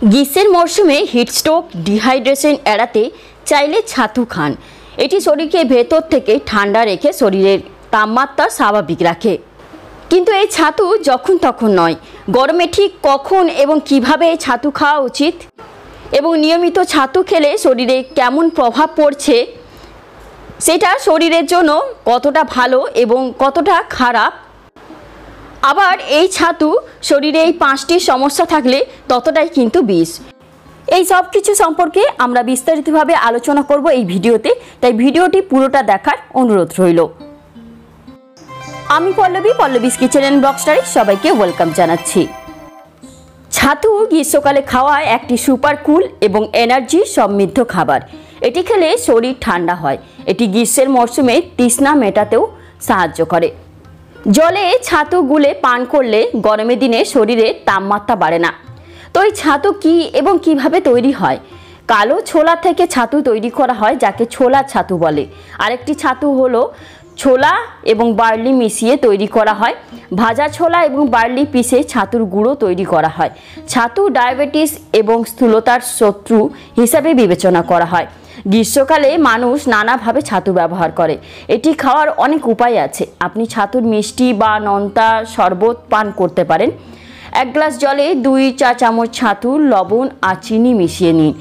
গ্রীষ্মের মরশুমে heatstroke dehydration এড়াতে চাইলে ছাতু খান। এটি শরীরকে ভেতর থেকে ঠান্ডা রেখে শরীরের তাপমাত্রা স্বাভাবিক রাখে। কিন্তু এই ছাতু যখন তখন নয়, গরমে ঠিক কখন এবং কিভাবে এই ছাতু খাওয়া উচিত এবং নিয়মিত ছাতু খেলে শরীরে কেমন প্রভাব পড়ছে, সেটা শরীরের জন্য কতটা ভালো এবং কতটা খারাপ, আবার এই ছাতু শরীরে এই 5টি সমস্যা থাকলে ততটাই কিন্তু বিষ। এই সব কিছু সম্পর্কে আমরা বিস্তারিতভাবে আলোচনা করব এই ভিডিওতে, তাই ভিডিওটি পুরোটা দেখার অনুরোধ রইল। আমি পল্লবীস কিচেন অ্যান্ড ব্লগস্টারে সবাইকে ওয়েলকাম জানাচ্ছি। ছাতু গ্রীষ্মকালে খাওয়া একটি সুপার কুল এবং এনার্জি সমৃদ্ধ খাবার। এটি খেলে শরীর ঠান্ডা হয়। এটি গ্রীষ্মের মরশুমে তৃষ্ণা মেটাতেও সাহায্য করে। জলে ছাতু গুলে পান করলে গরমের দিনে শরীরে তাপমাত্রা বাড়ে না। তো এই ছাতু কি এবং কিভাবে তৈরি হয়? কালো ছোলা থেকে ছাতু তৈরি করা হয়, যাকে ছোলা ছাতু বলে। আরেকটি ছাতু হলো ছোলা এবং বার্লি মিশিয়ে তৈরি করা হয়। ভাজা ছোলা এবং বার্লি পিষে ছাতুর গুঁড়ো তৈরি করা হয়। ছাতু ডায়াবেটিস এবং স্থূলতার শত্রু হিসাবে বিবেচনা করা হয়। গ্রীষ্মকালে মানুষ নানাভাবে ছাতু ব্যবহার করে। এটি খাওয়ার অনেক উপায় আছে। আপনি ছাতুর মিষ্টি বা নোনতা শরবত পান করতে পারেন। 1 গ্লাস জলে 2 চা চামচ ছাতু, লবণ আর চিনি মিশিয়ে নিন।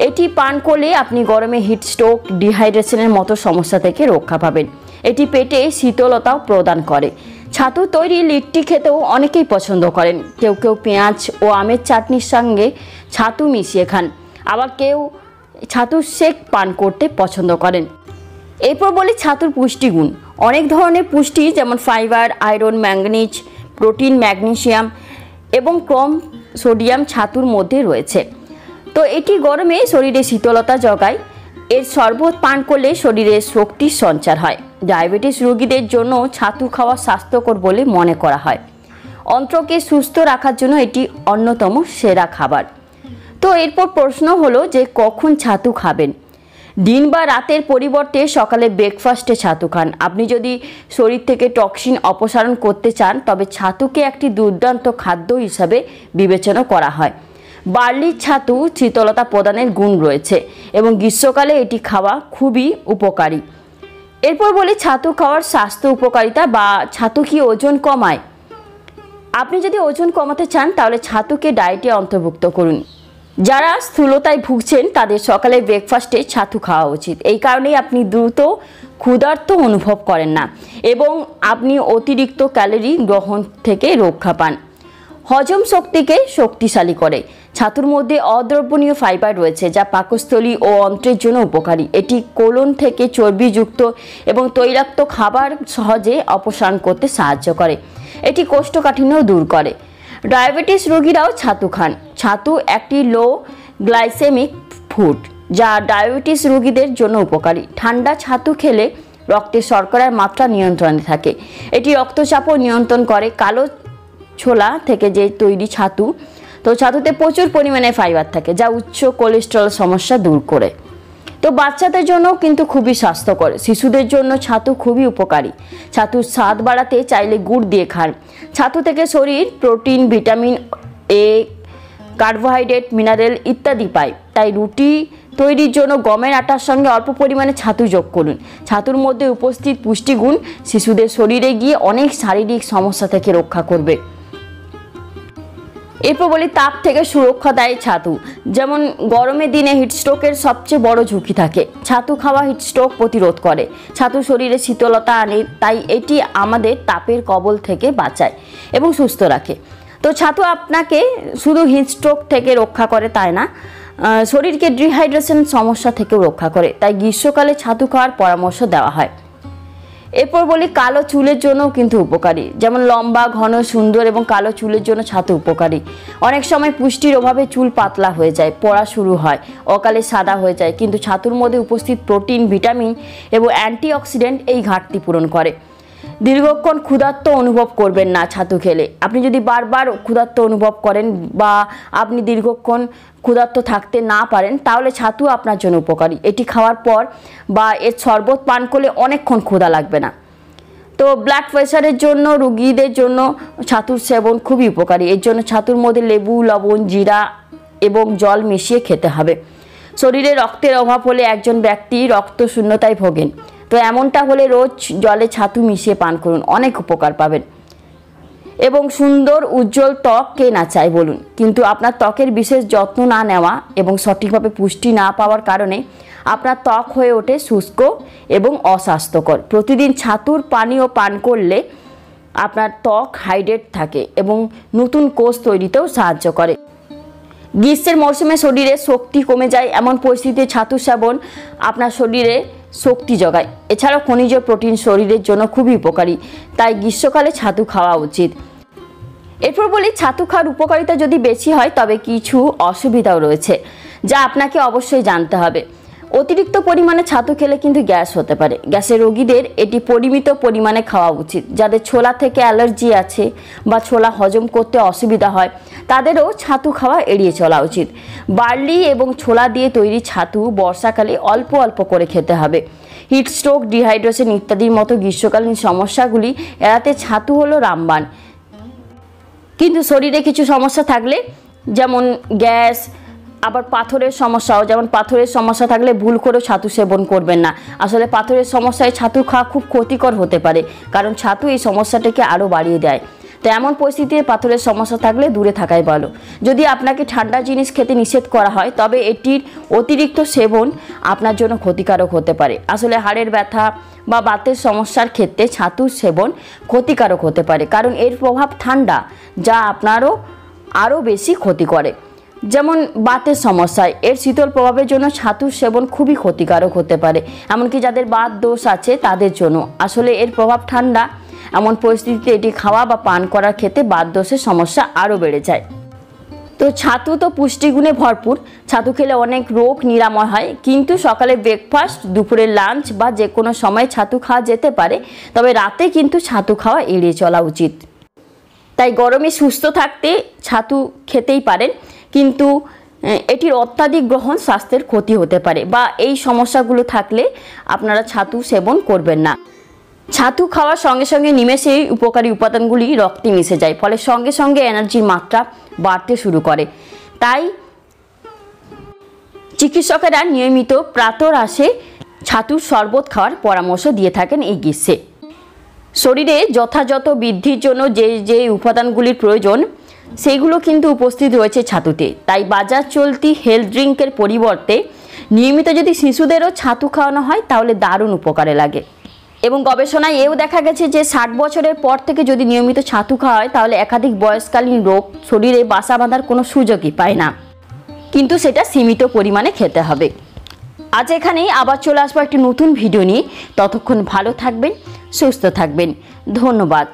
এটি পান করলে আপনি গরমে হিটস্ট্রোক ডিহাইড্রেশনের মতো সমস্যা থেকে রক্ষা পাবেন। এটি পেটে শীতলতাও প্রদান করে। ছাতু তৈরি লিট্টি খেতেও অনেকেই পছন্দ করেন। কেউ কেউ পেঁয়াজ ও আমের চাটনির সঙ্গে ছাতু মিশিয়ে খান, আবার কেউ ছাতুর শেক পান করতে পছন্দ করেন। এরপর বলি ছাতুর পুষ্টিগুণ। অনেক ধরনের পুষ্টি যেমন fibre, iron, manganese, protein, magnesium এবং কম সোডিয়াম ছাতুর মধ্যে রয়েছে। তো এটি গরমে শরীরে শীতলতা জগায়। এর শরবত পান করলে শরীরে শক্তির সঞ্চার হয়। ডায়াবেটিস রোগীদের জন্য ছাতু খাওয়া স্বাস্থ্যকর বলে মনে করা হয়। অন্ত্রকে সুস্থ রাখার জন্য এটি অন্যতম সেরা খাবার। তো এরপর প্রশ্ন হলো যে কখন ছাতু খাবেন? দিন বা রাতের পরিবর্তে সকালে ব্রেকফাস্টে ছাতু খান। আপনি যদি শরীর থেকে টক্সিন অপসারণ করতে চান, তবে ছাতুকে একটি দুর্দান্ত খাদ্য হিসাবে বিবেচনা করা হয়। বার্লির ছাতু শীতলতা প্রদানের গুণ রয়েছে এবং গ্রীষ্মকালে এটি খাওয়া খুবই উপকারী। এরপর বলি ছাতু খাওয়ার স্বাস্থ্য উপকারিতা বা ছাতু কি ওজন কমায়? আপনি যদি ওজন কমাতে চান তাহলে ছাতুকে ডায়েটে অন্তর্ভুক্ত করুন। যারা স্থূলতায় ভুগছেন তাদের সকালে ব্রেকফাস্টে ছাতু খাওয়া উচিত। এই কারণেই আপনি দ্রুত ক্ষুধার্ত অনুভব করেন না এবং আপনি অতিরিক্ত ক্যালোরি গ্রহণ থেকে রক্ষা পান। হজম শক্তিকে শক্তিশালী করে। ছাতুর মধ্যে অদ্রবণীয় ফাইবার রয়েছে যা পাকস্থলী ও অন্ত্রের জন্য উপকারী। এটি কোলন থেকে চর্বিযুক্ত এবং তৈলাক্ত খাবার সহজে অপসারণ করতে সাহায্য করে। এটি কোষ্ঠকাঠিন্য দূর করে। ডায়াবেটিস রোগীরাও ছাতু খান। ছাতু একটি লো গ্লাইসেমিক ফুড যা ডায়াবেটিস রোগীদের জন্য উপকারী। ঠান্ডা ছাতু খেলে রক্তে শর্করার মাত্রা নিয়ন্ত্রণে থাকে। এটি রক্তচাপও নিয়ন্ত্রণ করে। কালো ছোলা থেকে যে তৈরি ছাতু, তো ছাতুতে প্রচুর পরিমাণে ফাইবার থাকে যা উচ্চ কোলেস্টেরল সমস্যা দূর করে। তো বাচ্চাদের জন্য কিন্তু খুবই স্বাস্থ্যকর। শিশুদের জন্য ছাতু খুবই উপকারী। ছাতুর স্বাদ বাড়াতে চাইলে গুড় দিয়ে খান। ছাতু থেকে শরীর protein, vitamin A, carbohydrate, mineral ইত্যাদি পায়। তাই রুটি তৈরির জন্য গমের আটার সঙ্গে অল্প পরিমাণে ছাতু যোগ করুন। ছাতুর মধ্যে উপস্থিত পুষ্টিগুণ শিশুদের শরীরে গিয়ে অনেক শারীরিক সমস্যা থেকে রক্ষা করবে। এরপর বলি তাপ থেকে সুরক্ষা দেয় ছাতু। যেমন গরমের দিনে হিটস্ট্রোকের সবচেয়ে বড় ঝুঁকি থাকে। ছাতু খাওয়া হিটস্ট্রোক প্রতিরোধ করে। ছাতু শরীরে শীতলতা আনে, তাই এটি আমাদের তাপের কবল থেকে বাঁচায় এবং সুস্থ রাখে। তো ছাতু আপনাকে শুধু হিটস্ট্রোক থেকে রক্ষা করে তাই না, শরীরকে ডিহাইড্রেশন সমস্যা থেকেও রক্ষা করে। তাই গ্রীষ্মকালে ছাতু খাওয়ার পরামর্শ দেওয়া হয়। এরপর বলি কালো চুলের জন্যও কিন্তু উপকারী। যেমন লম্বা, ঘন, সুন্দর এবং কালো চুলের জন্য ছাতু উপকারী। অনেক সময় পুষ্টির অভাবে চুল পাতলা হয়ে যায়, পড়া শুরু হয়, অকালে সাদা হয়ে যায়, কিন্তু ছাতুর মধ্যে উপস্থিত প্রোটিন, ভিটামিন এবং অ্যান্টিঅক্সিডেন্ট এই ঘাটতি পূরণ করে। দীর্ঘক্ষণ ক্ষুধার্ত অনুভব করবেন না ছাতু খেলে। আপনি যদি বারবার ক্ষুধার্ত অনুভব করেন বা আপনি দীর্ঘক্ষণ ক্ষুধার্ত থাকতে না পারেন, তাহলে ছাতু আপনার জন্য উপকারী। এটি খাওয়ার পর বা এর শরবত পান করলে অনেকক্ষণ ক্ষুধা লাগবে না। তো ব্লাড প্রেশারের জন্য রোগীদের জন্য ছাতুর সেবন খুবই উপকারী। এর জন্য ছাতুর মধ্যে লেবু, লবণ, জিরা এবং জল মিশিয়ে খেতে হবে। শরীরে রক্তের অভাব হলে একজন ব্যক্তি রক্তশূন্যতায় ভোগেন, তো এমনটা হলে রোজ জলে ছাতু মিশিয়ে পান করুন, অনেক উপকার পাবেন। এবং সুন্দর উজ্জ্বল ত্বক কে না চায় বলুন, কিন্তু আপনার ত্বকের বিশেষ যত্ন না নেওয়া এবং সঠিকভাবে পুষ্টি না পাওয়ার কারণে আপনার ত্বক হয়ে ওঠে শুষ্ক এবং অস্বাস্থ্যকর। প্রতিদিন ছাতুর পানীয় পান করলে আপনার ত্বক হাইড্রেট থাকে এবং নতুন কোষ তৈরিতেও সাহায্য করে। গ্রীষ্মের মরশুমে শরীরে শক্তি কমে যায়, এমন পরিস্থিতিতে ছাতু সেবন আপনার শরীরে শক্তি যোগায়। এছাড়াও খনিজ প্রোটিন শরীরের জন্য খুবই উপকারী, তাই গ্রীষ্মকালে ছাতু খাওয়া উচিত। এরপর বলি, ছাতু খাওয়ার উপকারিতা যদি বেশি হয় তবে কিছু অসুবিধাও রয়েছে, যা আপনাকে অবশ্যই জানতে হবে। অতিরিক্ত পরিমাণে ছাতু খেলে কিন্তু গ্যাস হতে পারে। গ্যাসের রোগীদের এটি পরিমিত পরিমাণে খাওয়া উচিত। যাদের ছোলা থেকে অ্যালার্জি আছে বা ছোলা হজম করতে অসুবিধা হয় তাদেরও ছাতু খাওয়া এড়িয়ে চলা উচিত। বার্লি এবং ছোলা দিয়ে তৈরি ছাতু বর্ষাকালে অল্প অল্প করে খেতে হবে। হিটস্ট্রোক, ডিহাইড্রেশন ইত্যাদির মতো গ্রীষ্মকালীন সমস্যাগুলি এড়াতে ছাতু হলো রামবাণ। কিন্তু শরীরে কিছু সমস্যা থাকলে, যেমন গ্যাস, আবার পাথরের সমস্যাও, যেমন পাথরের সমস্যা থাকলে ভুল করে ছাতু সেবন করবেন না। আসলে পাথরের সমস্যায় ছাতু খাওয়া খুব ক্ষতিকর হতে পারে, কারণ ছাতু এই সমস্যাটাকে আরও বাড়িয়ে দেয়। তো এমন পরিস্থিতিতে পাথরের সমস্যা থাকলে দূরে থাকাই ভালো। যদি আপনাকে ঠান্ডা জিনিস খেতে নিষেধ করা হয় তবে এটির অতিরিক্ত সেবন আপনার জন্য ক্ষতিকারক হতে পারে। আসলে হাড়ের ব্যথা বা বাতের সমস্যার ক্ষেত্রে ছাতুর সেবন ক্ষতিকারক হতে পারে, কারণ এর প্রভাব ঠান্ডা, যা আপনারও আরও বেশি ক্ষতি করে। যেমন বাতের সমস্যায় এর শীতল প্রভাবের জন্য ছাতুর সেবন খুবই ক্ষতিকারক হতে পারে, এমনকি যাদের বাত দোষ আছে তাদের জন্য। আসলে এর প্রভাব ঠান্ডা, এমন পরিস্থিতিতে এটি খাওয়া বা পান করার ক্ষেত্রে বাত দোষের সমস্যা আরও বেড়ে যায়। তো ছাতু তো পুষ্টিগুণে ভরপুর। ছাতু খেলে অনেক রোগ নিরাময় হয়, কিন্তু সকালে ব্রেকফাস্ট, দুপুরের লাঞ্চ বা যে কোনো সময় ছাতু খাওয়া যেতে পারে, তবে রাতে কিন্তু ছাতু খাওয়া এড়িয়ে চলা উচিত। তাই গরমে সুস্থ থাকতে ছাতু খেতেই পারেন, কিন্তু এটির অত্যাধিক গ্রহণ স্বাস্থ্যের ক্ষতি হতে পারে, বা এই সমস্যাগুলো থাকলে আপনারা ছাতু সেবন করবেন না। ছাতু খাওয়ার সঙ্গে সঙ্গে নিমেষেই উপকারী উপাদানগুলি রক্তে মিশে যায়, ফলে সঙ্গে সঙ্গে এনার্জির মাত্রা বাড়তে শুরু করে। তাই চিকিৎসকেরা নিয়মিত প্রাতরাশে ছাতুর শরবত খাওয়ার পরামর্শ দিয়ে থাকেন এই গ্রীষ্মে। শরীরে যথাযথ বৃদ্ধির জন্য যে যে উপাদানগুলির প্রয়োজন সেগুলো কিন্তু উপস্থিত রয়েছে ছাতুতে। তাই বাজার চলতি হেলথ ড্রিঙ্কের পরিবর্তে নিয়মিত যদি শিশুদেরও ছাতু খাওয়ানো হয় তাহলে দারুণ উপকারে লাগে। এবং গবেষণায় এও দেখা গেছে যে 60 বছরের পর থেকে যদি নিয়মিত ছাতু খাওয়া হয় তাহলে একাধিক বয়সকালীন রোগ শরীরে বাসা বাঁধার কোনো সুযোগই পায় না, কিন্তু সেটা সীমিত পরিমাণে খেতে হবে। আজ এখানেই, আবার চলে আসবো একটি নতুন ভিডিও নিয়ে। ততক্ষণ ভালো থাকবেন, সুস্থ থাকবেন। ধন্যবাদ।